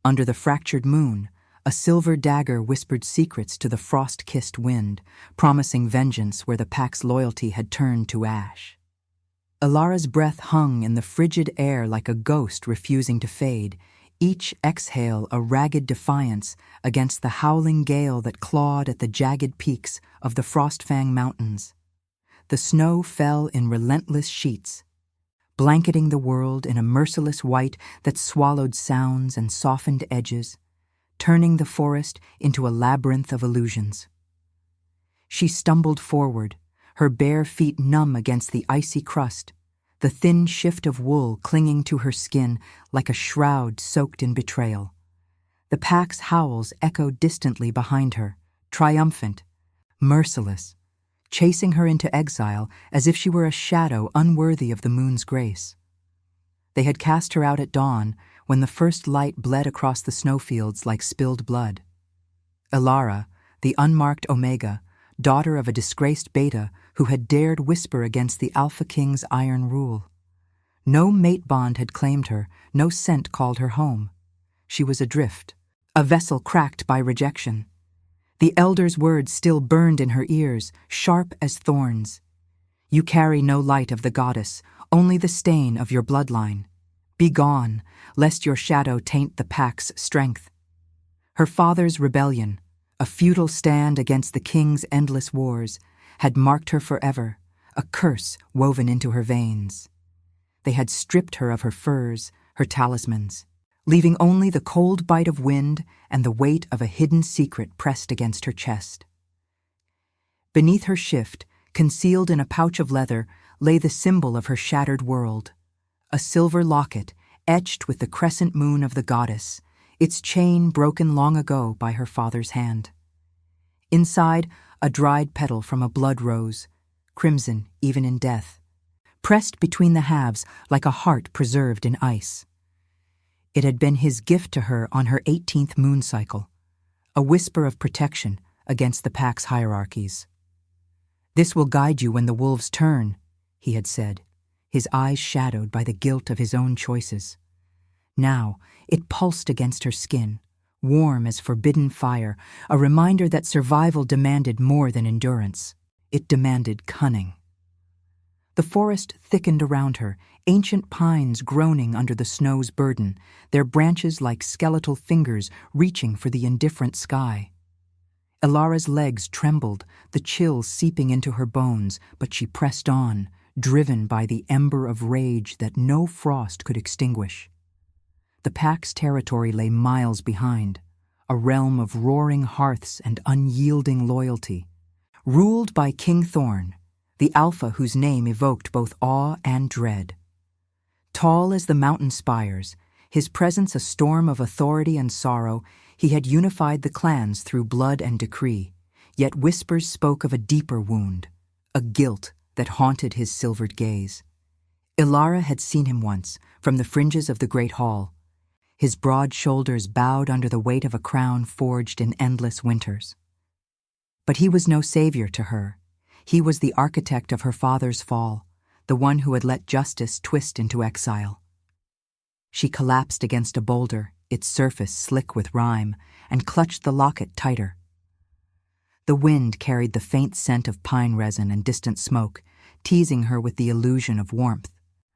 Under the fractured moon, a silver dagger whispered secrets to the frost-kissed wind, promising vengeance where the pack's loyalty had turned to ash. Ilara's breath hung in the frigid air like a ghost refusing to fade, each exhale a ragged defiance against the howling gale that clawed at the jagged peaks of the Frostfang Mountains. The snow fell in relentless sheets, blanketing the world in a merciless white that swallowed sounds and softened edges, turning the forest into a labyrinth of illusions. She stumbled forward, her bare feet numb against the icy crust, the thin shift of wool clinging to her skin like a shroud soaked in betrayal. The pack's howls echoed distantly behind her, triumphant, merciless, chasing her into exile as if she were a shadow unworthy of the moon's grace. They had cast her out at dawn when the first light bled across the snowfields like spilled blood. Ilara, the unmarked Omega, daughter of a disgraced Beta who had dared whisper against the Alpha King's iron rule. No mate bond had claimed her, no scent called her home. She was adrift, a vessel cracked by rejection. The Elder's words still burned in her ears, sharp as thorns. You carry no light of the goddess, only the stain of your bloodline. Be gone, lest your shadow taint the pack's strength. Her father's rebellion, a futile stand against the king's endless wars, had marked her forever, a curse woven into her veins. They had stripped her of her furs, her talismans, leaving only the cold bite of wind and the weight of a hidden secret pressed against her chest. Beneath her shift, concealed in a pouch of leather, lay the symbol of her shattered world, a silver locket etched with the crescent moon of the goddess, its chain broken long ago by her father's hand. Inside, a dried petal from a blood rose, crimson even in death, pressed between the halves like a heart preserved in ice. It had been his gift to her on her 18th moon cycle, a whisper of protection against the pack's hierarchies. "This will guide you when the wolves turn," he had said, his eyes shadowed by the guilt of his own choices. Now, it pulsed against her skin, warm as forbidden fire, a reminder that survival demanded more than endurance. It demanded cunning. The forest thickened around her, ancient pines groaning under the snow's burden, their branches like skeletal fingers reaching for the indifferent sky. Ilara's legs trembled, the chill seeping into her bones, but she pressed on, driven by the ember of rage that no frost could extinguish. The pack's territory lay miles behind, a realm of roaring hearths and unyielding loyalty, ruled by King Thorn, the Alpha whose name evoked both awe and dread. Tall as the mountain spires, his presence a storm of authority and sorrow, he had unified the clans through blood and decree, yet whispers spoke of a deeper wound, a guilt that haunted his silvered gaze. Ilara had seen him once, from the fringes of the Great Hall, his broad shoulders bowed under the weight of a crown forged in endless winters. But he was no savior to her. He was the architect of her father's fall, the one who had let justice twist into exile. She collapsed against a boulder, its surface slick with rime, and clutched the locket tighter. The wind carried the faint scent of pine resin and distant smoke, teasing her with the illusion of warmth.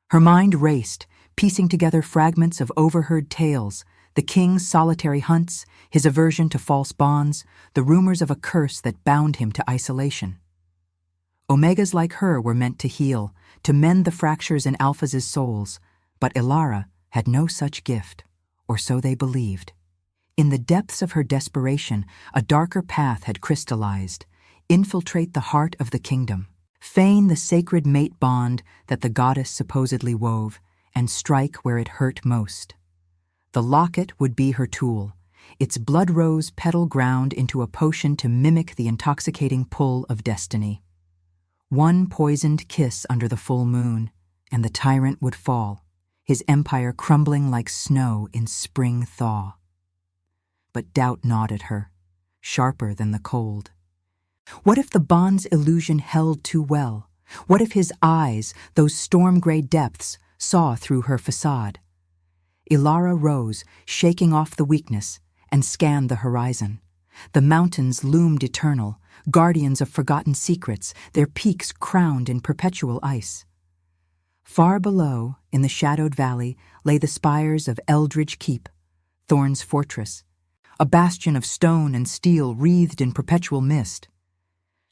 Her mind raced, piecing together fragments of overheard tales, the king's solitary hunts, his aversion to false bonds, the rumors of a curse that bound him to isolation. Omegas like her were meant to heal, to mend the fractures in Alphas' souls, but Ilara had no such gift, or so they believed. In the depths of her desperation, a darker path had crystallized, infiltrate the heart of the kingdom, feign the sacred mate bond that the goddess supposedly wove, and strike where it hurt most. The locket would be her tool, its blood rose petal ground into a potion to mimic the intoxicating pull of destiny. One poisoned kiss under the full moon, and the tyrant would fall, his empire crumbling like snow in spring thaw. But doubt gnawed at her, sharper than the cold. What if the bond's illusion held too well? What if his eyes, those storm-gray depths, saw through her facade? Ilara rose, shaking off the weakness, and scanned the horizon. The mountains loomed eternal, guardians of forgotten secrets, their peaks crowned in perpetual ice. Far below, in the shadowed valley, lay the spires of Eldridge Keep, Thorn's fortress, a bastion of stone and steel wreathed in perpetual mist.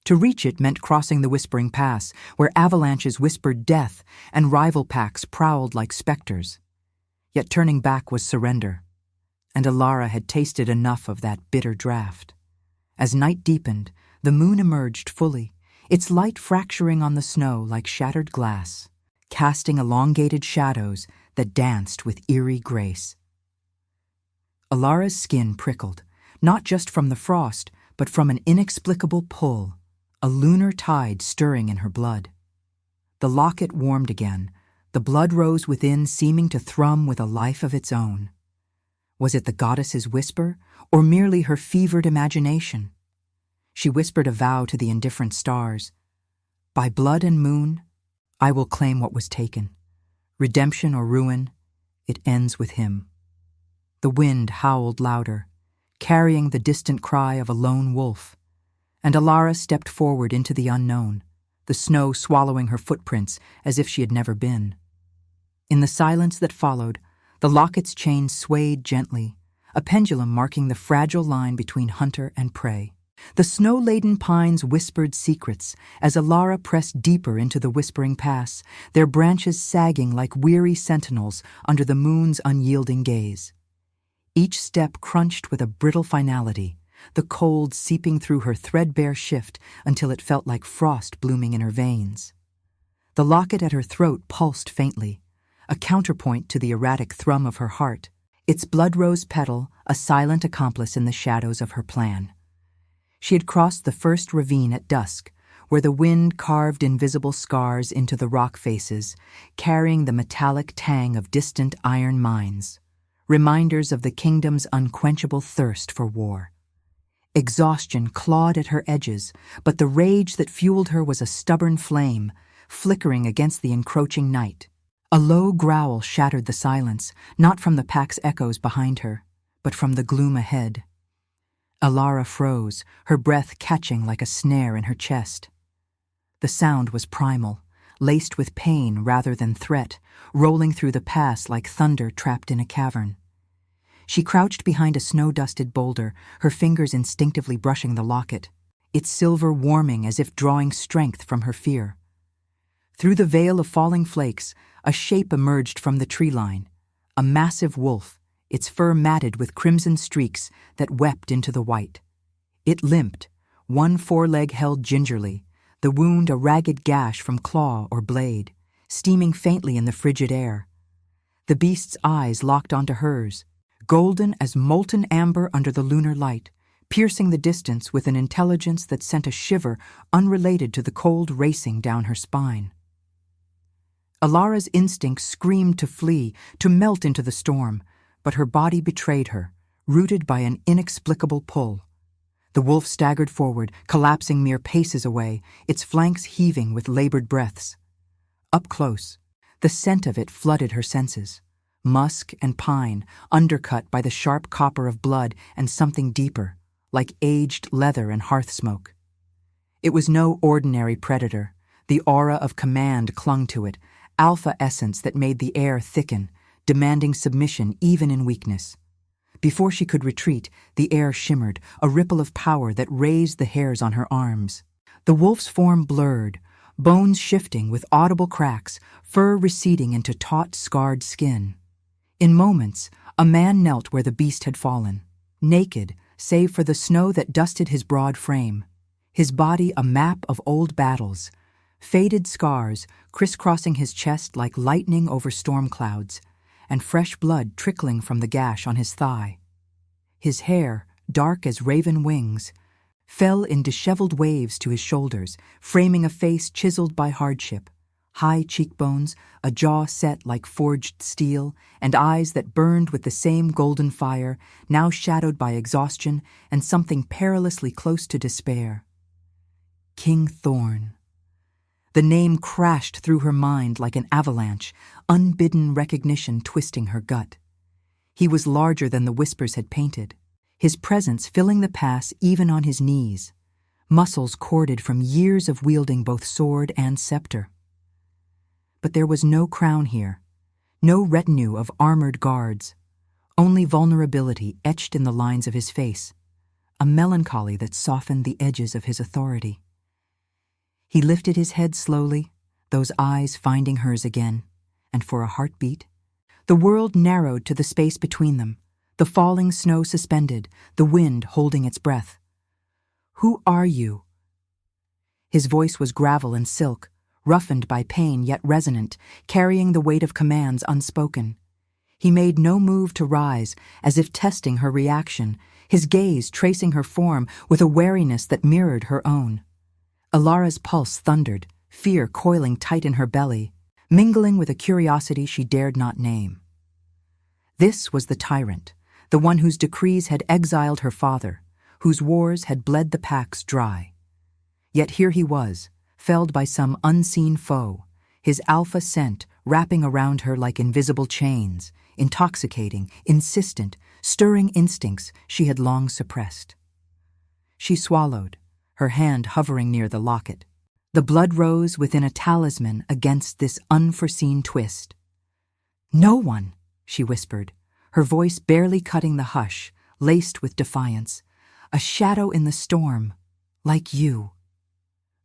To reach it meant crossing the Whispering Pass, where avalanches whispered death and rival packs prowled like specters. Yet turning back was surrender, and Ilara had tasted enough of that bitter draught. As night deepened, the moon emerged fully, its light fracturing on the snow like shattered glass, casting elongated shadows that danced with eerie grace. Ilara's skin prickled, not just from the frost, but from an inexplicable pull, a lunar tide stirring in her blood. The locket warmed again, the blood rose within, seeming to thrum with a life of its own. Was it the goddess's whisper, or merely her fevered imagination? She whispered a vow to the indifferent stars. By blood and moon, I will claim what was taken. Redemption or ruin, it ends with him. The wind howled louder, carrying the distant cry of a lone wolf, and Ilara stepped forward into the unknown, the snow swallowing her footprints as if she had never been. In the silence that followed, the locket's chain swayed gently, a pendulum marking the fragile line between hunter and prey. The snow-laden pines whispered secrets as Ilara pressed deeper into the Whispering Pass, their branches sagging like weary sentinels under the moon's unyielding gaze. Each step crunched with a brittle finality, the cold seeping through her threadbare shift until it felt like frost blooming in her veins. The locket at her throat pulsed faintly, a counterpoint to the erratic thrum of her heart, its blood-rose petal a silent accomplice in the shadows of her plan. She had crossed the first ravine at dusk, where the wind carved invisible scars into the rock faces, carrying the metallic tang of distant iron mines, reminders of the kingdom's unquenchable thirst for war. Exhaustion clawed at her edges, but the rage that fueled her was a stubborn flame, flickering against the encroaching night. A low growl shattered the silence, not from the pack's echoes behind her, but from the gloom ahead. Ilara froze, her breath catching like a snare in her chest. The sound was primal, laced with pain rather than threat, rolling through the pass like thunder trapped in a cavern. She crouched behind a snow-dusted boulder, her fingers instinctively brushing the locket, its silver warming as if drawing strength from her fear. Through the veil of falling flakes, a shape emerged from the tree line, a massive wolf, its fur matted with crimson streaks that wept into the white. It limped, one foreleg held gingerly, the wound a ragged gash from claw or blade, steaming faintly in the frigid air. The beast's eyes locked onto hers, golden as molten amber under the lunar light, piercing the distance with an intelligence that sent a shiver unrelated to the cold racing down her spine. Ilara's instinct screamed to flee, to melt into the storm, but her body betrayed her, rooted by an inexplicable pull. The wolf staggered forward, collapsing mere paces away, its flanks heaving with labored breaths. Up close, the scent of it flooded her senses. Musk and pine, undercut by the sharp copper of blood and something deeper, like aged leather and hearth smoke. It was no ordinary predator. The aura of command clung to it, alpha essence that made the air thicken, demanding submission even in weakness. Before she could retreat, the air shimmered, a ripple of power that raised the hairs on her arms. The wolf's form blurred, bones shifting with audible cracks, fur receding into taut, scarred skin. In moments, a man knelt where the beast had fallen, naked save for the snow that dusted his broad frame, his body a map of old battles, faded scars crisscrossing his chest like lightning over storm clouds, and fresh blood trickling from the gash on his thigh. His hair, dark as raven wings, fell in disheveled waves to his shoulders, framing a face chiseled by hardship, high cheekbones, a jaw set like forged steel, and eyes that burned with the same golden fire, now shadowed by exhaustion and something perilously close to despair. King Thorn. The name crashed through her mind like an avalanche, unbidden recognition twisting her gut. He was larger than the whispers had painted, his presence filling the pass even on his knees, muscles corded from years of wielding both sword and scepter. But there was no crown here, no retinue of armored guards, only vulnerability etched in the lines of his face, a melancholy that softened the edges of his authority. He lifted his head slowly, those eyes finding hers again, and for a heartbeat, the world narrowed to the space between them, the falling snow suspended, the wind holding its breath. "Who are you?" His voice was gravel and silk, roughened by pain yet resonant, carrying the weight of commands unspoken. He made no move to rise, as if testing her reaction, his gaze tracing her form with a wariness that mirrored her own. Ilara's pulse thundered, fear coiling tight in her belly, mingling with a curiosity she dared not name. This was the tyrant, the one whose decrees had exiled her father, whose wars had bled the packs dry. Yet here he was, felled by some unseen foe, his alpha scent wrapping around her like invisible chains, intoxicating, insistent, stirring instincts she had long suppressed. She swallowed, her hand hovering near the locket. The blood rose within a talisman against this unforeseen twist. "No one," she whispered, her voice barely cutting the hush, laced with defiance. "A shadow in the storm, like you."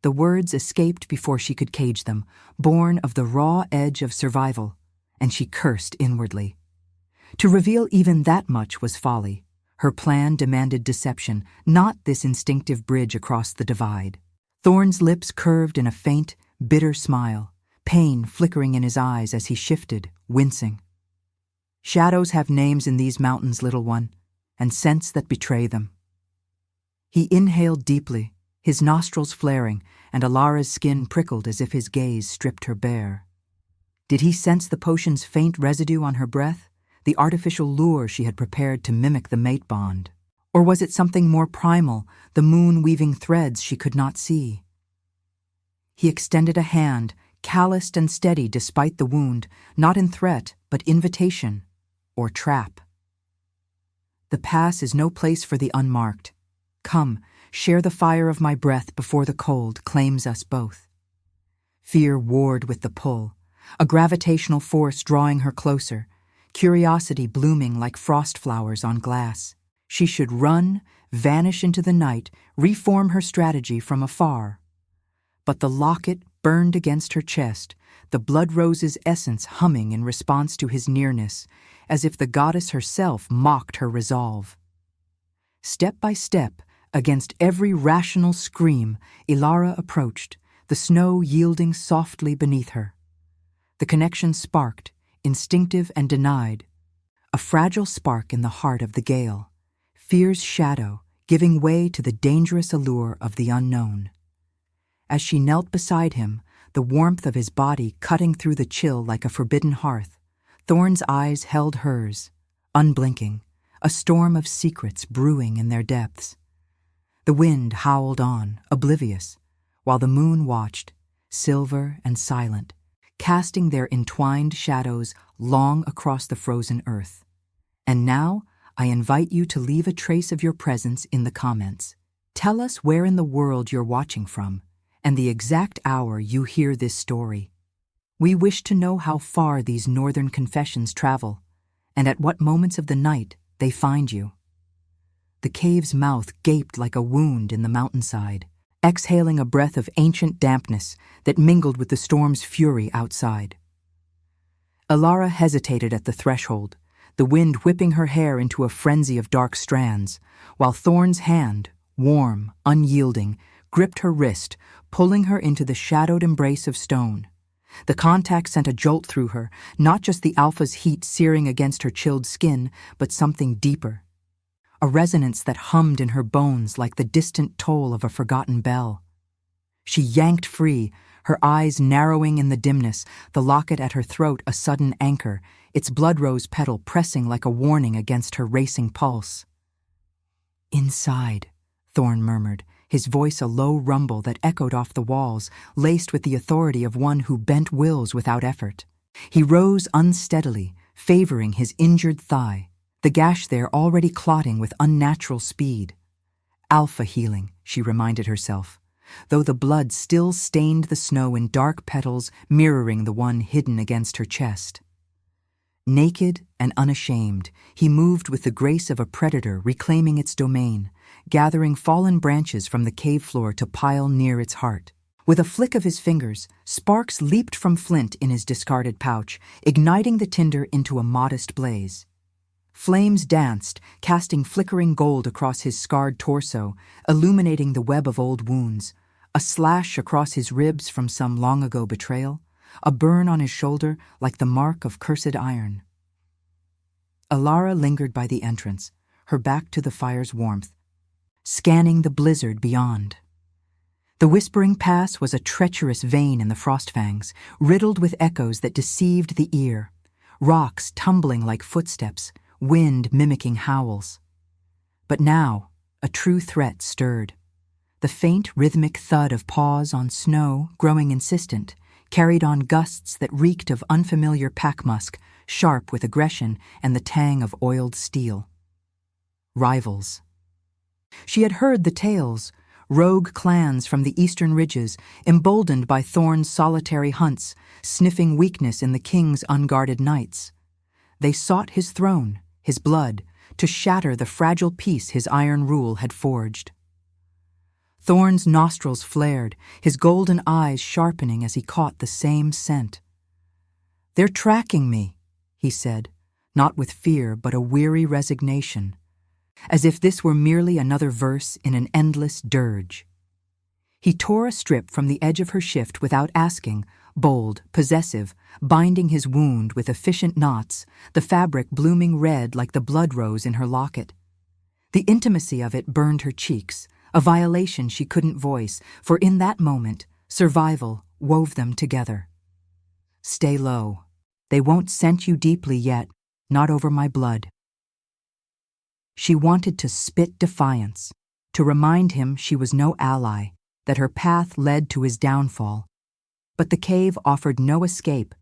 The words escaped before she could cage them, born of the raw edge of survival, and she cursed inwardly. To reveal even that much was folly. Her plan demanded deception, not this instinctive bridge across the divide. Thorn's lips curved in a faint, bitter smile, pain flickering in his eyes as he shifted, wincing. "Shadows have names in these mountains, little one, and scents that betray them." He inhaled deeply, his nostrils flaring, and Ilara's skin prickled as if his gaze stripped her bare. Did he sense the potion's faint residue on her breath, the artificial lure she had prepared to mimic the mate bond? Or was it something more primal, the moon weaving threads she could not see? He extended a hand, calloused and steady despite the wound, not in threat, but invitation, or trap. "The pass is no place for the unmarked. Come, share the fire of my breath before the cold claims us both." Fear warred with the pull, a gravitational force drawing her closer, curiosity blooming like frost flowers on glass. She should run, vanish into the night, reform her strategy from afar. But the locket burned against her chest, the blood rose's essence humming in response to his nearness, as if the goddess herself mocked her resolve. Step by step, against every rational scream, Ilara approached, the snow yielding softly beneath her. The connection sparked, instinctive and denied, a fragile spark in the heart of the gale, fear's shadow giving way to the dangerous allure of the unknown. As she knelt beside him, the warmth of his body cutting through the chill like a forbidden hearth, Thorn's eyes held hers, unblinking, a storm of secrets brewing in their depths. The wind howled on, oblivious, while the moon watched, silver and silent, casting their entwined shadows long across the frozen earth. And now, I invite you to leave a trace of your presence in the comments. Tell us where in the world you're watching from, and the exact hour you hear this story. We wish to know how far these northern confessions travel, and at what moments of the night they find you. The cave's mouth gaped like a wound in the mountainside, exhaling a breath of ancient dampness that mingled with the storm's fury outside. Ilara hesitated at the threshold, the wind whipping her hair into a frenzy of dark strands, while Thorn's hand, warm, unyielding, gripped her wrist, pulling her into the shadowed embrace of stone. The contact sent a jolt through her, not just the alpha's heat searing against her chilled skin, but something deeper. A resonance that hummed in her bones like the distant toll of a forgotten bell. She yanked free, her eyes narrowing in the dimness, the locket at her throat a sudden anchor, its blood rose petal pressing like a warning against her racing pulse. "Inside," Thorn murmured, his voice a low rumble that echoed off the walls, laced with the authority of one who bent wills without effort. He rose unsteadily, favoring his injured thigh, the gash there already clotting with unnatural speed. Alpha healing, she reminded herself, though the blood still stained the snow in dark petals mirroring the one hidden against her chest. Naked and unashamed, he moved with the grace of a predator reclaiming its domain, gathering fallen branches from the cave floor to pile near its heart. With a flick of his fingers, sparks leaped from flint in his discarded pouch, igniting the tinder into a modest blaze. Flames danced, casting flickering gold across his scarred torso, illuminating the web of old wounds, a slash across his ribs from some long-ago betrayal, a burn on his shoulder like the mark of cursed iron. Alara lingered by the entrance, her back to the fire's warmth, scanning the blizzard beyond. The Whispering Pass was a treacherous vein in the Frostfangs, riddled with echoes that deceived the ear, rocks tumbling like footsteps, wind mimicking howls. But now, a true threat stirred. The faint, rhythmic thud of paws on snow, growing insistent, carried on gusts that reeked of unfamiliar pack musk, sharp with aggression and the tang of oiled steel. Rivals. She had heard the tales, rogue clans from the eastern ridges, emboldened by Thorn's solitary hunts, sniffing weakness in the king's unguarded nights. They sought his throne, his blood, to shatter the fragile peace his iron rule had forged. Thorn's nostrils flared, his golden eyes sharpening as he caught the same scent. "They're tracking me," he said, not with fear but a weary resignation, as if this were merely another verse in an endless dirge. He tore a strip from the edge of her shift without asking, bold, possessive, binding his wound with efficient knots, the fabric blooming red like the blood rose in her locket. The intimacy of it burned her cheeks, a violation she couldn't voice, for in that moment, survival wove them together. "Stay low. They won't scent you deeply yet, not over my blood." She wanted to spit defiance, to remind him she was no ally, that her path led to his downfall. But the cave offered no escape.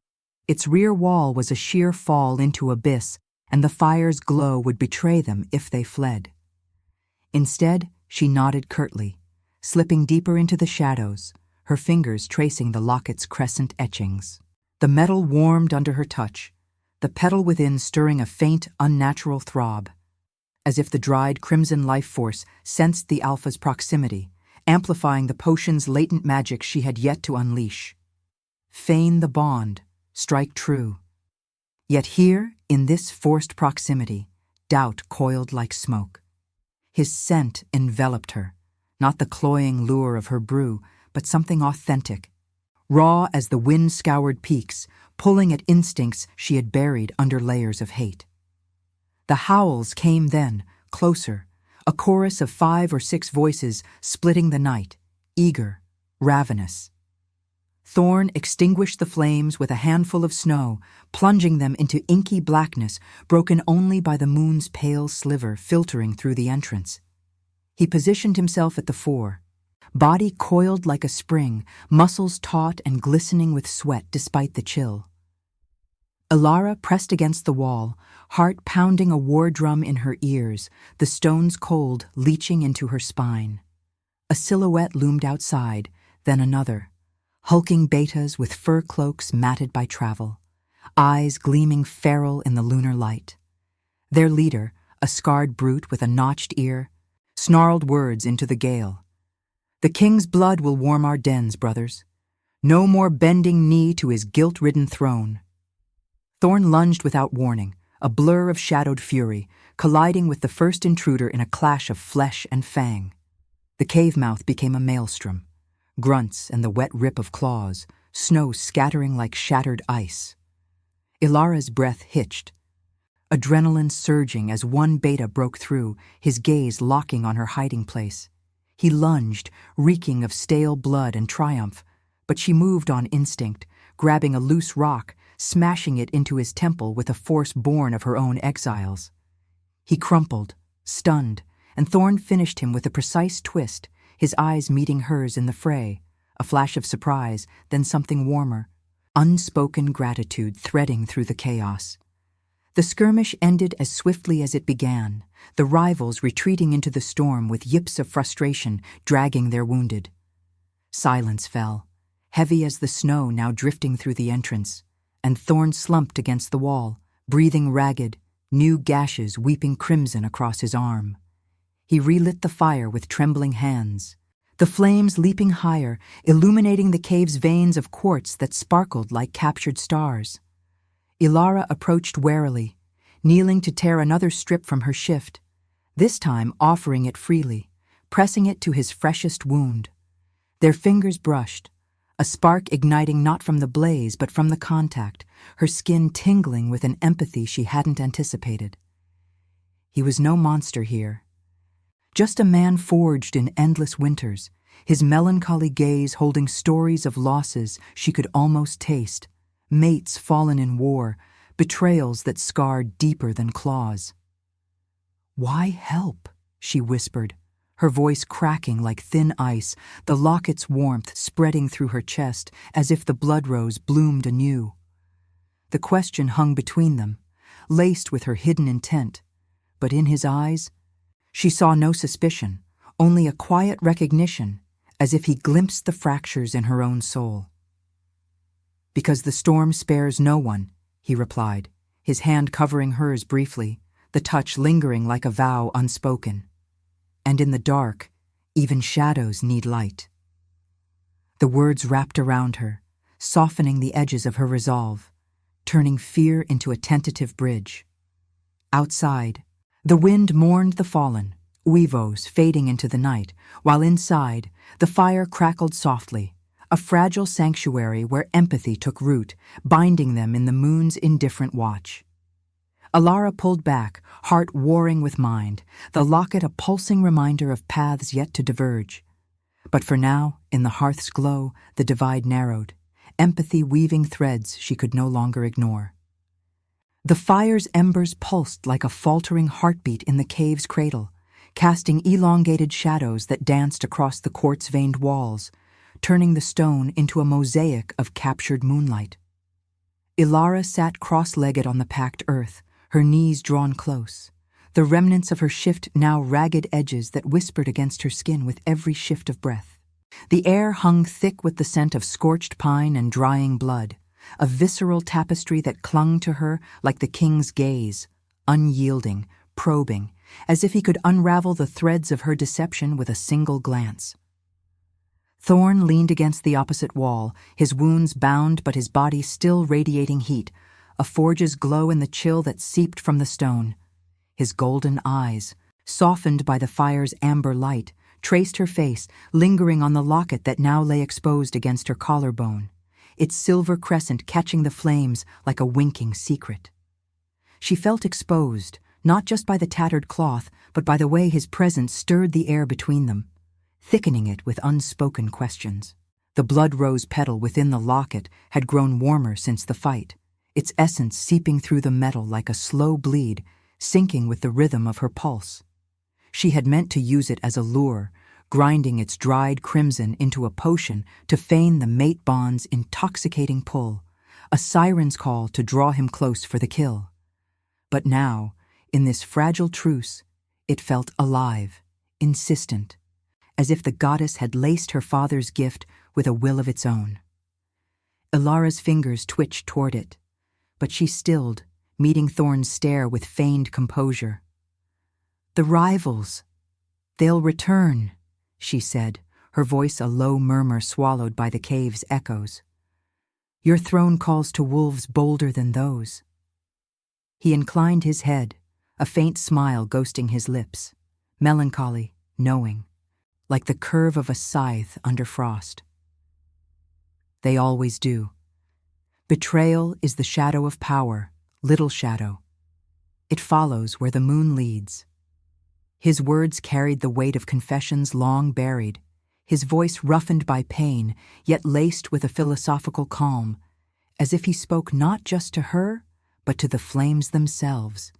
Its rear wall was a sheer fall into abyss, and the fire's glow would betray them if they fled. Instead, she nodded curtly, slipping deeper into the shadows, her fingers tracing the locket's crescent etchings. The metal warmed under her touch, the petal within stirring a faint, unnatural throb, as if the dried crimson life force sensed the Alpha's proximity, amplifying the potion's latent magic she had yet to unleash. Feign the bond, strike true. Yet here, in this forced proximity, doubt coiled like smoke. His scent enveloped her, not the cloying lure of her brew, but something authentic, raw as the wind-scoured peaks, pulling at instincts she had buried under layers of hate. The howls came then, closer, a chorus of 5 or 6 voices splitting the night, eager, ravenous. Thorn extinguished the flames with a handful of snow, plunging them into inky blackness, broken only by the moon's pale sliver filtering through the entrance. He positioned himself at the fore, body coiled like a spring, muscles taut and glistening with sweat despite the chill. Alara pressed against the wall, heart pounding a war drum in her ears, the stones cold leaching into her spine. A silhouette loomed outside, then another. Hulking betas with fur cloaks matted by travel, eyes gleaming feral in the lunar light. Their leader, a scarred brute with a notched ear, snarled words into the gale. "The king's blood will warm our dens, brothers. No more bending knee to his guilt-ridden throne." Thorn lunged without warning, a blur of shadowed fury, colliding with the first intruder in a clash of flesh and fang. The cave mouth became a maelstrom. Grunts and the wet rip of claws, snow scattering like shattered ice. Ilara's breath hitched, adrenaline surging as one beta broke through, his gaze locking on her hiding place. He lunged, reeking of stale blood and triumph, but she moved on instinct, grabbing a loose rock, smashing it into his temple with a force born of her own exiles. He crumpled, stunned, and Thorn finished him with a precise twist, his eyes meeting hers in the fray, a flash of surprise, then something warmer, unspoken gratitude threading through the chaos. The skirmish ended as swiftly as it began, the rivals retreating into the storm with yips of frustration dragging their wounded. Silence fell, heavy as the snow now drifting through the entrance, and Thorn slumped against the wall, breathing ragged, new gashes weeping crimson across his arm. He relit the fire with trembling hands, the flames leaping higher, illuminating the cave's veins of quartz that sparkled like captured stars. Ilara approached warily, kneeling to tear another strip from her shift, this time offering it freely, pressing it to his freshest wound. Their fingers brushed, a spark igniting not from the blaze but from the contact, her skin tingling with an empathy she hadn't anticipated. He was no monster here. Just a man forged in endless winters, his melancholy gaze holding stories of losses she could almost taste, mates fallen in war, betrayals that scarred deeper than claws. "Why help?" she whispered, her voice cracking like thin ice, the locket's warmth spreading through her chest as if the blood rose bloomed anew. The question hung between them, laced with her hidden intent, but in his eyes, she saw no suspicion, only a quiet recognition, as if he glimpsed the fractures in her own soul. "Because the storm spares no one," he replied, his hand covering hers briefly, the touch lingering like a vow unspoken. "And in the dark, even shadows need light." The words wrapped around her, softening the edges of her resolve, turning fear into a tentative bridge. Outside, the wind mourned the fallen, weavos fading into the night, while inside, the fire crackled softly, a fragile sanctuary where empathy took root, binding them in the moon's indifferent watch. Ilara pulled back, heart warring with mind, the locket a pulsing reminder of paths yet to diverge. But for now, in the hearth's glow, the divide narrowed, empathy weaving threads she could no longer ignore. The fire's embers pulsed like a faltering heartbeat in the cave's cradle, casting elongated shadows that danced across the quartz-veined walls, turning the stone into a mosaic of captured moonlight. Ilara sat cross-legged on the packed earth, her knees drawn close, the remnants of her shift now ragged edges that whispered against her skin with every shift of breath. The air hung thick with the scent of scorched pine and drying blood, a visceral tapestry that clung to her like the king's gaze, unyielding, probing, as if he could unravel the threads of her deception with a single glance. Thorn leaned against the opposite wall, his wounds bound but his body still radiating heat, a forge's glow in the chill that seeped from the stone. His golden eyes, softened by the fire's amber light, traced her face, lingering on the locket that now lay exposed against her collarbone, its silver crescent catching the flames like a winking secret. She felt exposed, not just by the tattered cloth, but by the way his presence stirred the air between them, thickening it with unspoken questions. The blood-rose petal within the locket had grown warmer since the fight, its essence seeping through the metal like a slow bleed, syncing with the rhythm of her pulse. She had meant to use it as a lure, grinding its dried crimson into a potion to feign the mate bond's intoxicating pull, a siren's call to draw him close for the kill. But now, in this fragile truce, it felt alive, insistent, as if the goddess had laced her father's gift with a will of its own. Ilara's fingers twitched toward it, but she stilled, meeting Thorn's stare with feigned composure. "The rivals. They'll return," she said, her voice a low murmur swallowed by the cave's echoes. "Your throne calls to wolves bolder than those." He inclined his head, a faint smile ghosting his lips, melancholy, knowing, like the curve of a scythe under frost. "They always do. Betrayal is the shadow of power, little shadow. It follows where the moon leads." His words carried the weight of confessions long buried, his voice roughened by pain, yet laced with a philosophical calm, as if he spoke not just to her, but to the flames themselves.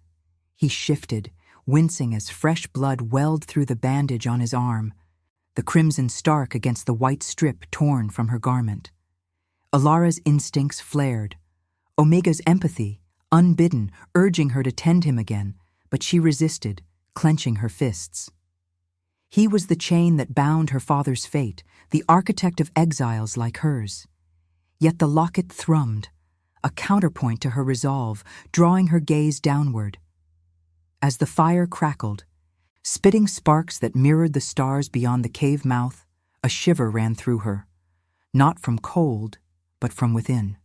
He shifted, wincing as fresh blood welled through the bandage on his arm, the crimson stark against the white strip torn from her garment. Ilara's instincts flared. Omega's empathy, unbidden, urging her to tend him again, but she resisted, clenching her fists. He was the chain that bound her father's fate, the architect of exiles like hers. Yet the locket thrummed, a counterpoint to her resolve, drawing her gaze downward. As the fire crackled, spitting sparks that mirrored the stars beyond the cave mouth, a shiver ran through her, not from cold, but from within.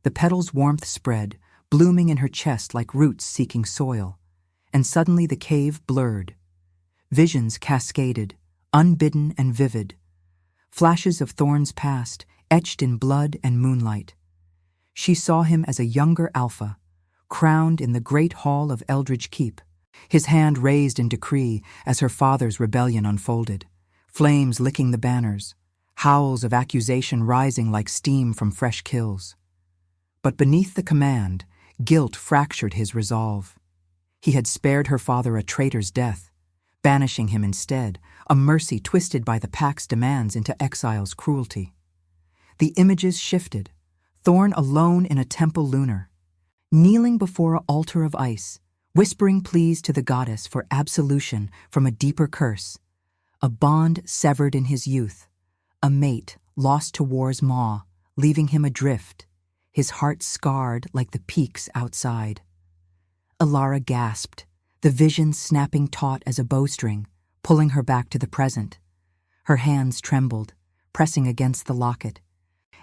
The petal's warmth spread, blooming in her chest like roots seeking soil, and suddenly the cave blurred. Visions cascaded, unbidden and vivid. Flashes of Thorn's past, etched in blood and moonlight. She saw him as a younger Alpha, crowned in the great hall of Eldridge Keep, his hand raised in decree as her father's rebellion unfolded, flames licking the banners, howls of accusation rising like steam from fresh kills. But beneath the command, guilt fractured his resolve. He had spared her father a traitor's death, banishing him instead, a mercy twisted by the Pack's demands into exile's cruelty. The images shifted, Thorn alone in a temple lunar, kneeling before an altar of ice, whispering pleas to the goddess for absolution from a deeper curse, a bond severed in his youth, a mate lost to war's maw, leaving him adrift, his heart scarred like the peaks outside. Alara gasped, the vision snapping taut as a bowstring, pulling her back to the present. Her hands trembled, pressing against the locket,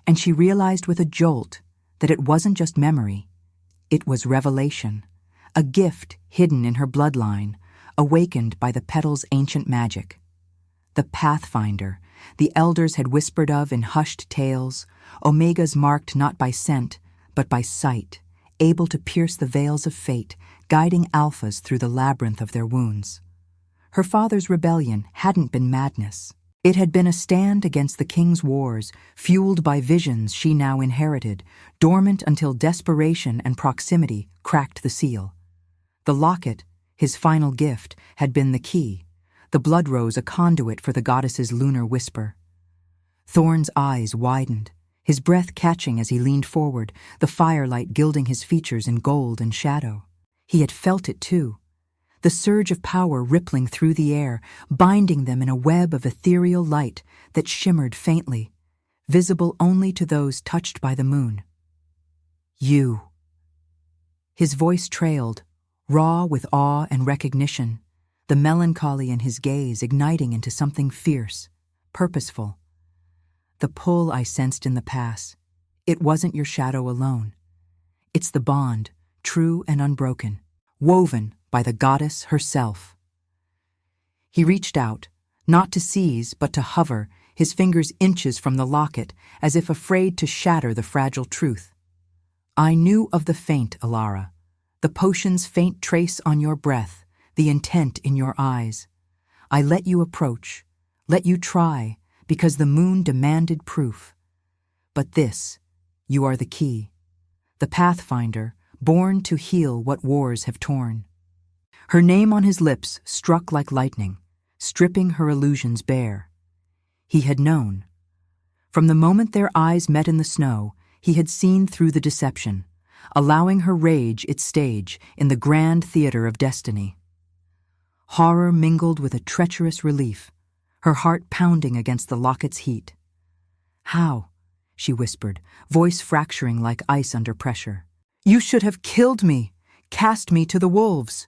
and she realized with a jolt that it wasn't just memory, it was revelation, a gift hidden in her bloodline, awakened by the petal's ancient magic. The Pathfinder, the elders had whispered of in hushed tales, omegas marked not by scent, but by sight, able to pierce the veils of fate, guiding alphas through the labyrinth of their wounds. Her father's rebellion hadn't been madness. It had been a stand against the king's wars, fueled by visions she now inherited, dormant until desperation and proximity cracked the seal. The locket, his final gift, had been the key, the blood rose a conduit for the goddess's lunar whisper. Thorn's eyes widened, his breath catching as he leaned forward, the firelight gilding his features in gold and shadow. He had felt it too, the surge of power rippling through the air, binding them in a web of ethereal light that shimmered faintly, visible only to those touched by the moon. You. His voice trailed, raw with awe and recognition, the melancholy in his gaze igniting into something fierce, purposeful. The pull I sensed in the pass, it wasn't your shadow alone. It's the bond, true and unbroken, woven by the goddess herself. He reached out, not to seize but to hover, his fingers inches from the locket, as if afraid to shatter the fragile truth. I knew of the feint, Alara, the potion's faint trace on your breath, the intent in your eyes. I let you approach, let you try, because the moon demanded proof. But this, you are the key, the Pathfinder, born to heal what wars have torn. Her name on his lips struck like lightning, stripping her illusions bare. He had known. From the moment their eyes met in the snow, he had seen through the deception, allowing her rage its stage in the grand theater of destiny. Horror mingled with a treacherous relief, her heart pounding against the locket's heat. How? She whispered, voice fracturing like ice under pressure. You should have killed me, cast me to the wolves.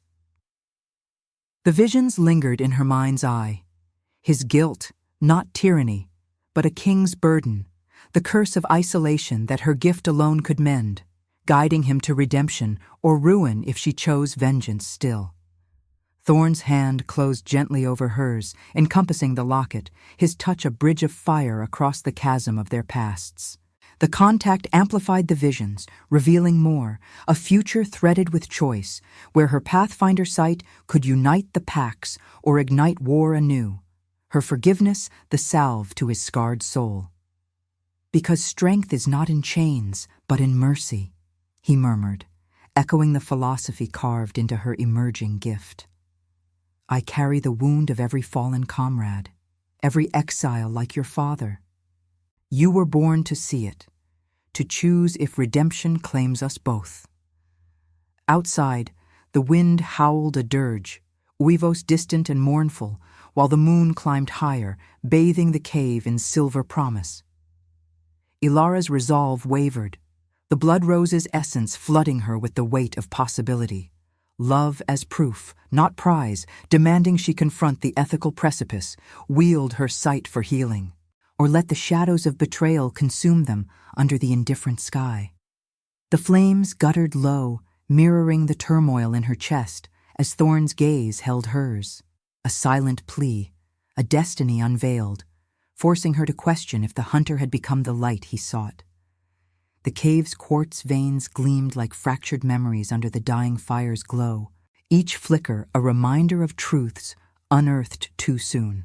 The visions lingered in her mind's eye. His guilt, not tyranny, but a king's burden, the curse of isolation that her gift alone could mend, guiding him to redemption or ruin if she chose vengeance still. Thorn's hand closed gently over hers, encompassing the locket, his touch a bridge of fire across the chasm of their pasts. The contact amplified the visions, revealing more, a future threaded with choice, where her Pathfinder sight could unite the Packs or ignite war anew, her forgiveness the salve to his scarred soul. Because strength is not in chains, but in mercy, he murmured, echoing the philosophy carved into her emerging gift. I carry the wound of every fallen comrade, every exile like your father. You were born to see it, to choose if redemption claims us both. Outside, the wind howled a dirge, Uivos distant and mournful, while the moon climbed higher, bathing the cave in silver promise. Ilara's resolve wavered, the blood rose's essence flooding her with the weight of possibility. Love as proof, not prize, demanding she confront the ethical precipice, wield her sight for healing, or let the shadows of betrayal consume them under the indifferent sky. The flames guttered low, mirroring the turmoil in her chest, as Thorn's gaze held hers, a silent plea, a destiny unveiled, forcing her to question if the hunter had become the light he sought. The cave's quartz veins gleamed like fractured memories under the dying fire's glow, each flicker a reminder of truths unearthed too soon.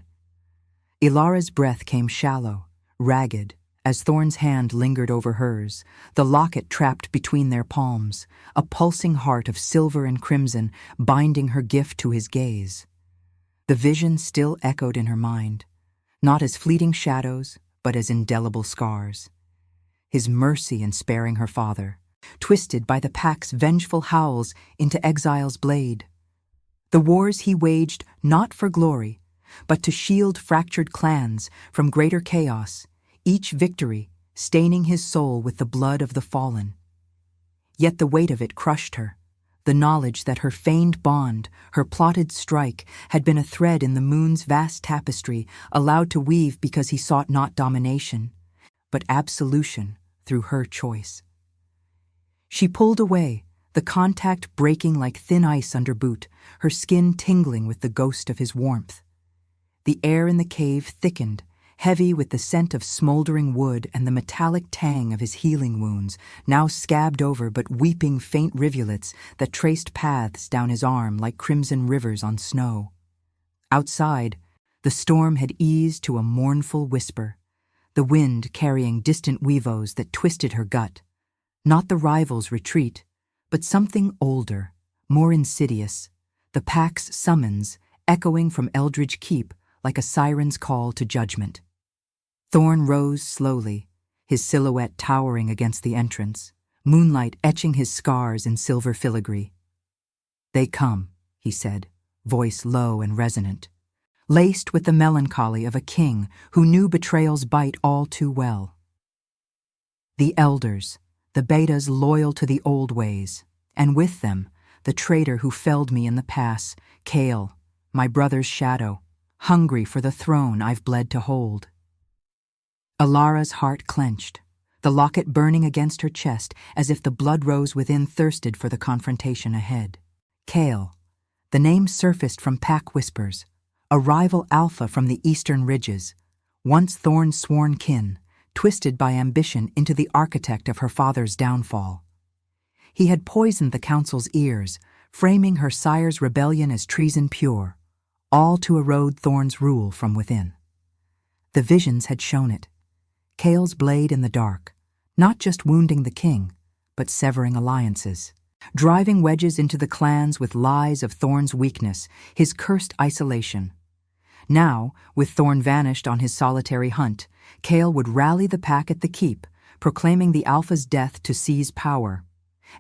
Ilara's breath came shallow, ragged, as Thorn's hand lingered over hers, the locket trapped between their palms, a pulsing heart of silver and crimson binding her gift to his gaze. The vision still echoed in her mind, not as fleeting shadows, but as indelible scars. His mercy in sparing her father, twisted by the pack's vengeful howls into exile's blade. The wars he waged not for glory, but to shield fractured clans from greater chaos, each victory staining his soul with the blood of the fallen. Yet the weight of it crushed her, the knowledge that her feigned bond, her plotted strike, had been a thread in the moon's vast tapestry, allowed to weave because he sought not domination, but absolution through her choice. She pulled away, the contact breaking like thin ice under boot, her skin tingling with the ghost of his warmth. The air in the cave thickened, heavy with the scent of smoldering wood and the metallic tang of his healing wounds, now scabbed over but weeping faint rivulets that traced paths down his arm like crimson rivers on snow. Outside, the storm had eased to a mournful whisper, the wind carrying distant weavos that twisted her gut. Not the rival's retreat, but something older, more insidious, the pack's summons echoing from Eldridge Keep like a siren's call to judgment. Thorn rose slowly, his silhouette towering against the entrance, moonlight etching his scars in silver filigree. "They come," he said, voice low and resonant, laced with the melancholy of a king who knew betrayal's bite all too well. The elders, the betas loyal to the old ways, and with them, the traitor who felled me in the pass, Kale, my brother's shadow, hungry for the throne I've bled to hold. Ilara's heart clenched, the locket burning against her chest as if the blood rose within thirsted for the confrontation ahead. Kale, the name surfaced from pack whispers, a rival alpha from the eastern ridges, once Thorn's sworn kin, twisted by ambition into the architect of her father's downfall. He had poisoned the council's ears, framing her sire's rebellion as treason pure, all to erode Thorn's rule from within. The visions had shown it. Kale's blade in the dark, not just wounding the king, but severing alliances, driving wedges into the clans with lies of Thorn's weakness, his cursed isolation. Now, with Thorn vanished on his solitary hunt, Kale would rally the pack at the keep, proclaiming the Alpha's death to seize power.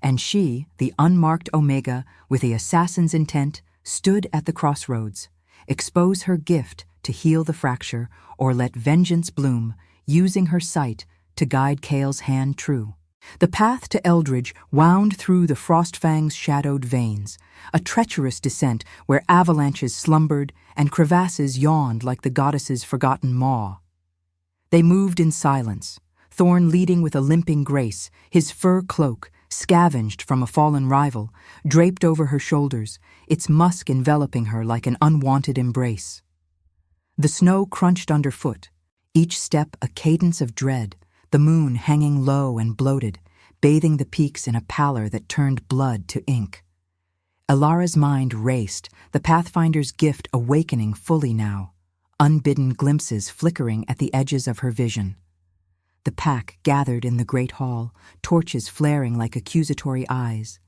And she, the unmarked Omega, with the assassin's intent, stood at the crossroads, expose her gift to heal the fracture or let vengeance bloom, using her sight to guide Kale's hand true. The path to Eldridge wound through the Frostfang's shadowed veins, a treacherous descent where avalanches slumbered and crevasses yawned like the goddess's forgotten maw. They moved in silence, Thorn leading with a limping grace, his fur cloak, scavenged from a fallen rival, draped over her shoulders, its musk enveloping her like an unwanted embrace. The snow crunched underfoot, each step a cadence of dread, the moon hanging low and bloated, bathing the peaks in a pallor that turned blood to ink. Ilara's mind raced, the Pathfinder's gift awakening fully now, unbidden glimpses flickering at the edges of her vision. The pack gathered in the great hall, torches flaring like accusatory eyes.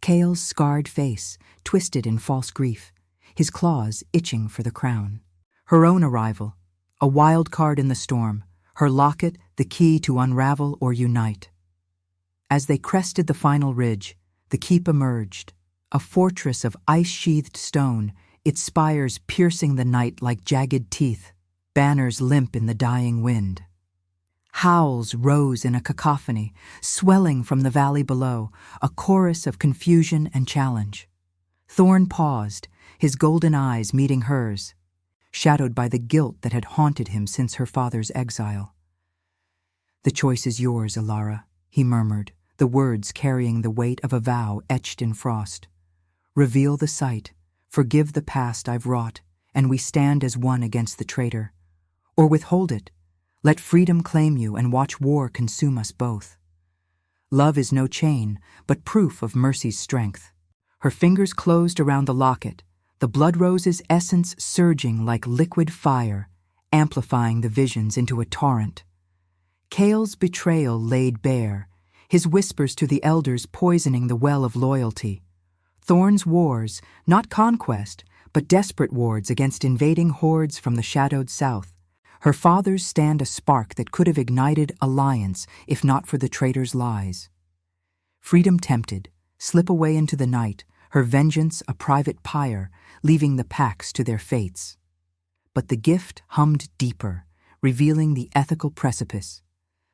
Kale's scarred face, twisted in false grief, his claws itching for the crown. Her own arrival, a wild card in the storm, her locket the key to unravel or unite. As they crested the final ridge, the keep emerged, a fortress of ice-sheathed stone, its spires piercing the night like jagged teeth, banners limp in the dying wind. Howls rose in a cacophony, swelling from the valley below, a chorus of confusion and challenge. Thorn paused, his golden eyes meeting hers, shadowed by the guilt that had haunted him since her father's exile. "The choice is yours, Alara," he murmured, the words carrying the weight of a vow etched in frost. "Reveal the sight, forgive the past I've wrought, and we stand as one against the traitor. Or withhold it, let freedom claim you and watch war consume us both. Love is no chain, but proof of mercy's strength." Her fingers closed around the locket, the blood rose's essence surging like liquid fire, amplifying the visions into a torrent. Cale's betrayal laid bare, his whispers to the elders poisoning the well of loyalty. Thorn's wars, not conquest, but desperate wars against invading hordes from the shadowed south. Her father's stand a spark that could have ignited alliance if not for the traitor's lies. Freedom tempted, slip away into the night, her vengeance a private pyre, leaving the packs to their fates. But the gift hummed deeper, revealing the ethical precipice.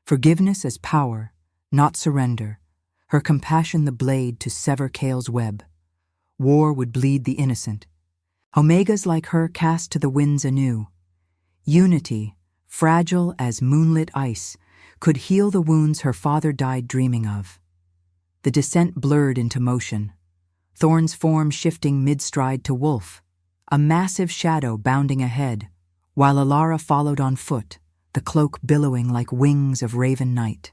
Forgiveness as power, not surrender, her compassion the blade to sever Cale's web. War would bleed the innocent. Omegas like her cast to the winds anew. Unity, fragile as moonlit ice, could heal the wounds her father died dreaming of. The descent blurred into motion, Thorn's form shifting mid-stride to wolf, a massive shadow bounding ahead, while Alara followed on foot, the cloak billowing like wings of raven night.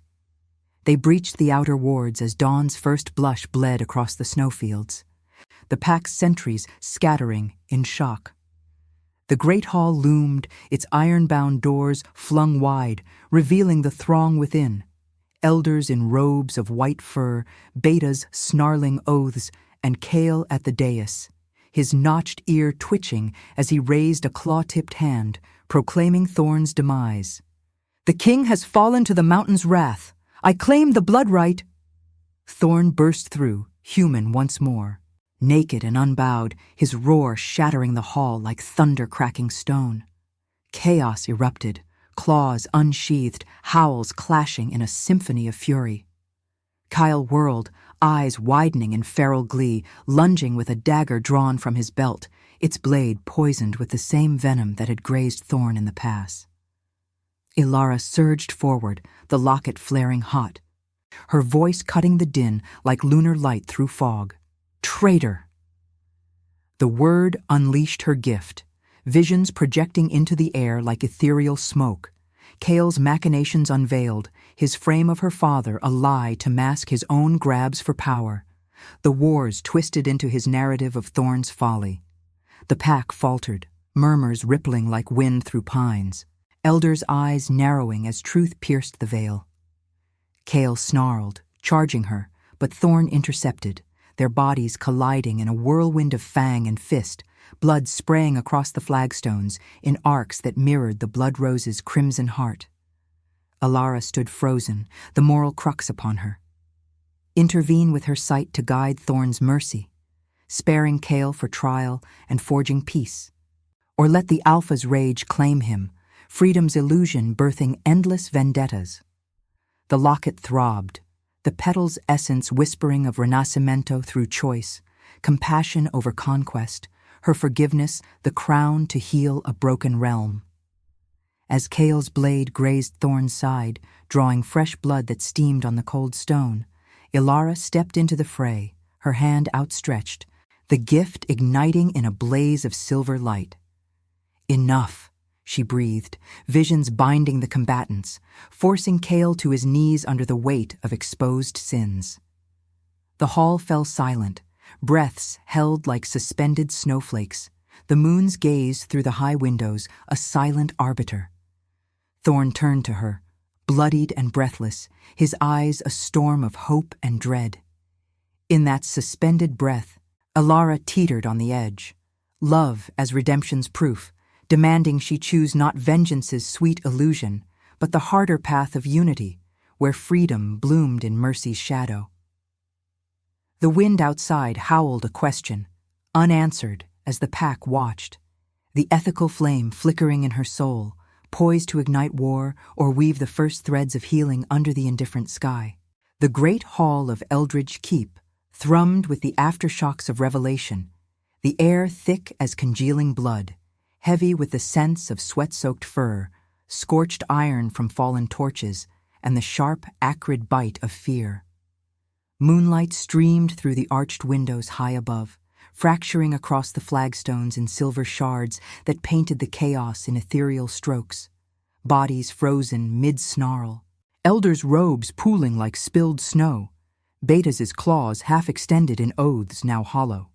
They breached the outer wards as dawn's first blush bled across the snowfields, the pack's sentries scattering in shock. The great hall loomed, its iron-bound doors flung wide, revealing the throng within. Elders in robes of white fur, betas snarling oaths, and Cale at the dais, his notched ear twitching as he raised a claw-tipped hand, proclaiming Thorn's demise. "The king has fallen to the mountain's wrath. I claim the blood right." Thorn burst through, human once more. Naked and unbowed, his roar shattering the hall like thunder cracking stone. Chaos erupted, claws unsheathed, howls clashing in a symphony of fury. Kyle whirled, eyes widening in feral glee, lunging with a dagger drawn from his belt, its blade poisoned with the same venom that had grazed Thorn in the pass. Ilara surged forward, the locket flaring hot, her voice cutting the din like lunar light through fog. "Traitor!" The word unleashed her gift, visions projecting into the air like ethereal smoke. Cale's machinations unveiled, his frame of her father a lie to mask his own grabs for power. The wars twisted into his narrative of Thorn's folly. The pack faltered, murmurs rippling like wind through pines, elders' eyes narrowing as truth pierced the veil. Cale snarled, charging her, but Thorn intercepted, their bodies colliding in a whirlwind of fang and fist, blood spraying across the flagstones in arcs that mirrored the blood rose's crimson heart. Alara stood frozen, the moral crux upon her. Intervene with her sight to guide Thorn's mercy, sparing Cale for trial and forging peace. Or let the Alpha's rage claim him, freedom's illusion birthing endless vendettas. The locket throbbed, the petal's essence whispering of renascimento through choice, compassion over conquest, her forgiveness the crown to heal a broken realm. As Cale's blade grazed Thorn's side, drawing fresh blood that steamed on the cold stone, Ilara stepped into the fray, her hand outstretched, the gift igniting in a blaze of silver light. "Enough," she breathed, visions binding the combatants, forcing Cale to his knees under the weight of exposed sins. The hall fell silent, breaths held like suspended snowflakes, the moon's gaze through the high windows a silent arbiter. Thorn turned to her, bloodied and breathless, his eyes a storm of hope and dread. In that suspended breath, Alara teetered on the edge, love as redemption's proof, demanding she choose not vengeance's sweet illusion, but the harder path of unity, where freedom bloomed in mercy's shadow. The wind outside howled a question, unanswered as the pack watched, the ethical flame flickering in her soul, poised to ignite war or weave the first threads of healing under the indifferent sky. The great hall of Eldridge Keep thrummed with the aftershocks of revelation, the air thick as congealing blood, heavy with the scents of sweat-soaked fur, scorched iron from fallen torches, and the sharp, acrid bite of fear. Moonlight streamed through the arched windows high above, fracturing across the flagstones in silver shards that painted the chaos in ethereal strokes, bodies frozen mid-snarl, elders' robes pooling like spilled snow, Betas' claws half extended in oaths now hollow.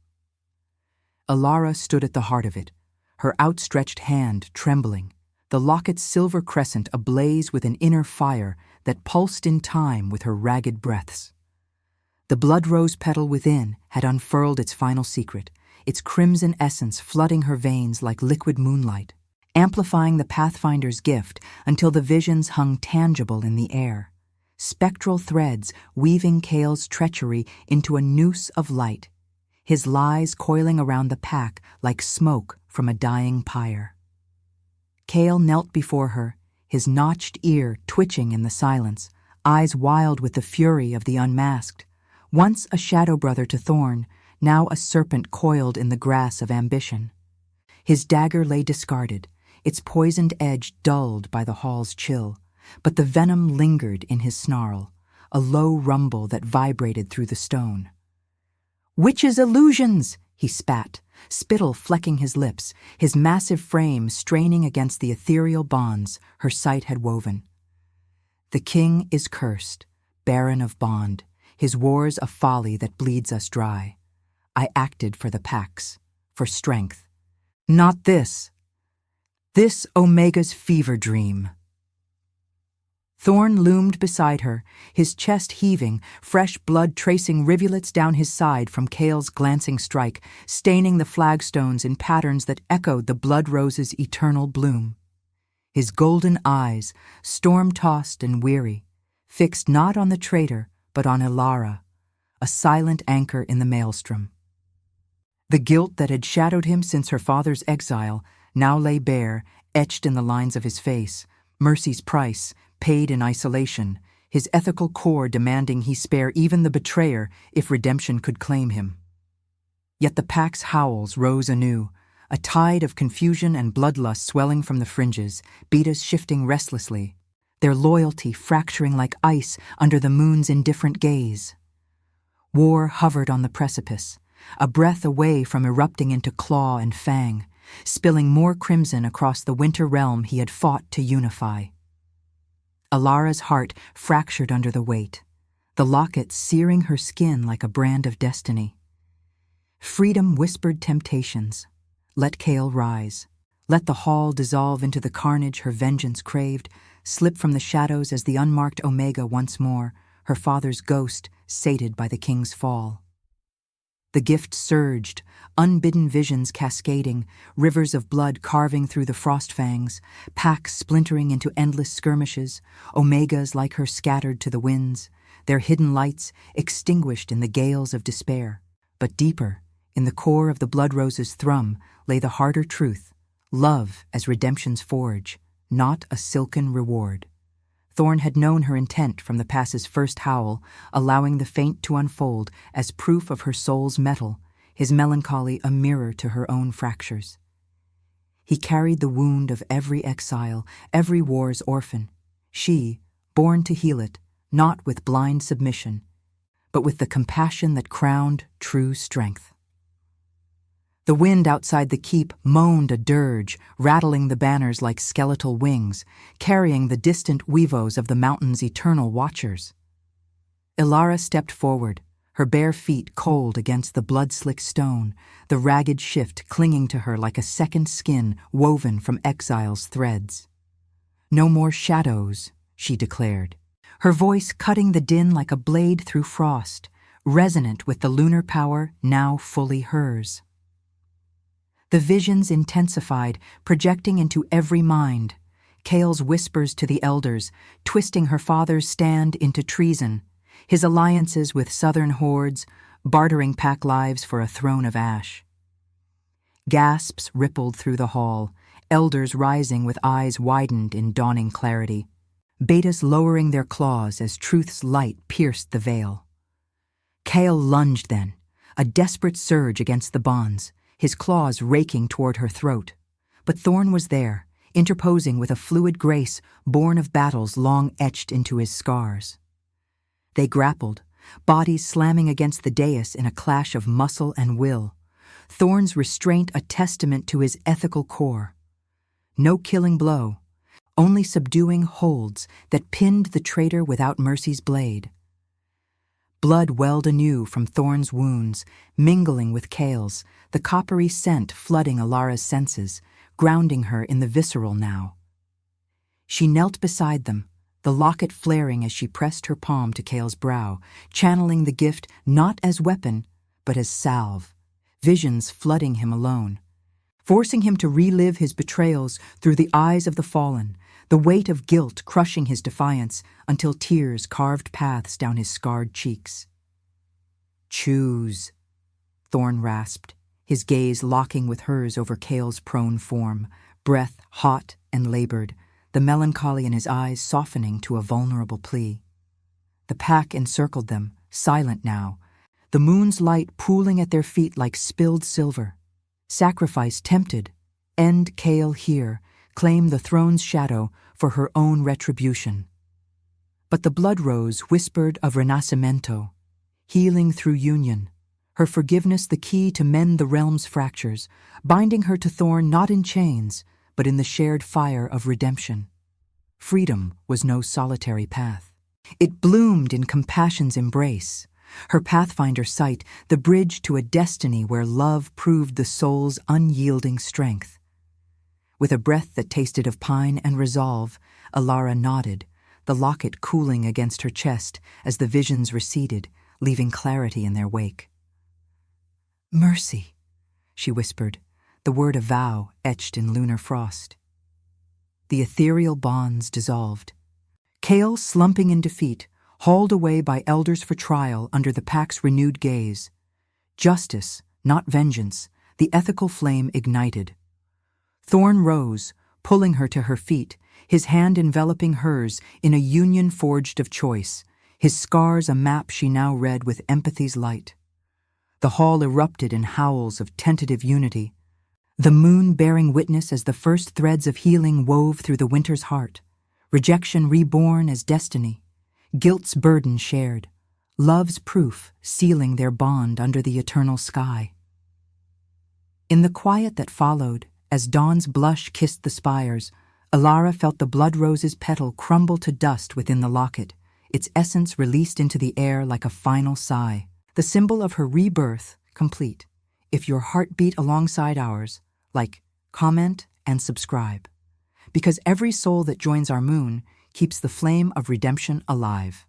Alara stood at the heart of it, her outstretched hand trembling, the locket's silver crescent ablaze with an inner fire that pulsed in time with her ragged breaths. The blood-rose petal within had unfurled its final secret, its crimson essence flooding her veins like liquid moonlight, amplifying the Pathfinder's gift until the visions hung tangible in the air, spectral threads weaving Kale's treachery into a noose of light, his lies coiling around the pack like smoke from a dying pyre. Kale knelt before her, his notched ear twitching in the silence, eyes wild with the fury of the unmasked, once a shadow brother to Thorn, now a serpent coiled in the grass of ambition. His dagger lay discarded, its poisoned edge dulled by the hall's chill, but the venom lingered in his snarl, a low rumble that vibrated through the stone. "Witches' illusions!" he spat, spittle flecking his lips, his massive frame straining against the ethereal bonds her sight had woven. "The king is cursed, barren of bond, his wars a folly that bleeds us dry. I acted for the pax, for strength. Not this. This Omega's fever dream." Thorn loomed beside her, his chest heaving, fresh blood tracing rivulets down his side from Kale's glancing strike, staining the flagstones in patterns that echoed the blood rose's eternal bloom. His golden eyes, storm-tossed and weary, fixed not on the traitor, but on Alara, a silent anchor in the maelstrom. The guilt that had shadowed him since her father's exile now lay bare, etched in the lines of his face, mercy's price, paid in isolation, his ethical core demanding he spare even the betrayer if redemption could claim him. Yet the pack's howls rose anew, a tide of confusion and bloodlust swelling from the fringes, Betas shifting restlessly, their loyalty fracturing like ice under the moon's indifferent gaze. War hovered on the precipice, a breath away from erupting into claw and fang, spilling more crimson across the winter realm he had fought to unify. Alara's heart fractured under the weight, the locket searing her skin like a brand of destiny. Freedom whispered temptations. Let Kale rise. Let the hall dissolve into the carnage her vengeance craved, slip from the shadows as the unmarked Omega once more, her father's ghost sated by the king's fall. The gift surged, unbidden visions cascading, rivers of blood carving through the frost fangs, packs splintering into endless skirmishes, Omegas like her scattered to the winds, their hidden lights extinguished in the gales of despair. But deeper, in the core of the blood rose's thrum, lay the harder truth, love as redemption's forge, not a silken reward. Thorn had known her intent from the pass's first howl, allowing the faint to unfold as proof of her soul's mettle, his melancholy a mirror to her own fractures. He carried the wound of every exile, every war's orphan. She, born to heal it, not with blind submission, but with the compassion that crowned true strength. The wind outside the keep moaned a dirge, rattling the banners like skeletal wings, carrying the distant weavos of the mountain's eternal watchers. Alara stepped forward, her bare feet cold against the blood-slick stone, the ragged shift clinging to her like a second skin woven from exile's threads. "No more shadows," she declared, her voice cutting the din like a blade through frost, resonant with the lunar power now fully hers. The visions intensified, projecting into every mind. Chaos whispers to the elders, twisting her father's stand into treason, his alliances with southern hordes, bartering pack lives for a throne of ash. Gasps rippled through the hall, elders rising with eyes widened in dawning clarity, betas lowering their claws as truth's light pierced the veil. Chaol lunged then, a desperate surge against the bonds, his claws raking toward her throat. But Thorn was there, interposing with a fluid grace born of battles long etched into his scars. They grappled, bodies slamming against the dais in a clash of muscle and will, Thorn's restraint a testament to his ethical core. No killing blow, only subduing holds that pinned the traitor without mercy's blade. Blood welled anew from Thorn's wounds, mingling with Chaol's, the coppery scent flooding Alara's senses, grounding her in the visceral now. She knelt beside them, the locket flaring as she pressed her palm to Chaol's brow, channeling the gift not as weapon, but as salve, visions flooding him alone, forcing him to relive his betrayals through the eyes of the fallen, the weight of guilt crushing his defiance until tears carved paths down his scarred cheeks. "Choose," Thorn rasped, his gaze locking with hers over Chaol's prone form, breath hot and labored, the melancholy in his eyes softening to a vulnerable plea. The pack encircled them, silent now, the moon's light pooling at their feet like spilled silver. Sacrifice tempted, end Chaol here, claim the throne's shadow for her own retribution. But the blood rose whispered of renascimento, healing through union, her forgiveness the key to mend the realm's fractures, binding her to Thorn not in chains, but in the shared fire of redemption. Freedom was no solitary path. It bloomed in compassion's embrace, her pathfinder sight, the bridge to a destiny where love proved the soul's unyielding strength. With a breath that tasted of pine and resolve, Alara nodded, the locket cooling against her chest as the visions receded, leaving clarity in their wake. "Mercy," she whispered, the word a vow etched in lunar frost. The ethereal bonds dissolved. Chaol, slumping in defeat, hauled away by elders for trial under the pack's renewed gaze. Justice, not vengeance, the ethical flame ignited. Thorn rose, pulling her to her feet, his hand enveloping hers in a union forged of choice, his scars a map she now read with empathy's light. The hall erupted in howls of tentative unity, the moon bearing witness as the first threads of healing wove through the winter's heart, rejection reborn as destiny, guilt's burden shared, love's proof sealing their bond under the eternal sky. In the quiet that followed, as dawn's blush kissed the spires, Alara felt the blood rose's petal crumble to dust within the locket, its essence released into the air like a final sigh, the symbol of her rebirth complete. If your heart beat alongside ours, like, comment, and subscribe. Because every soul that joins our moon keeps the flame of redemption alive.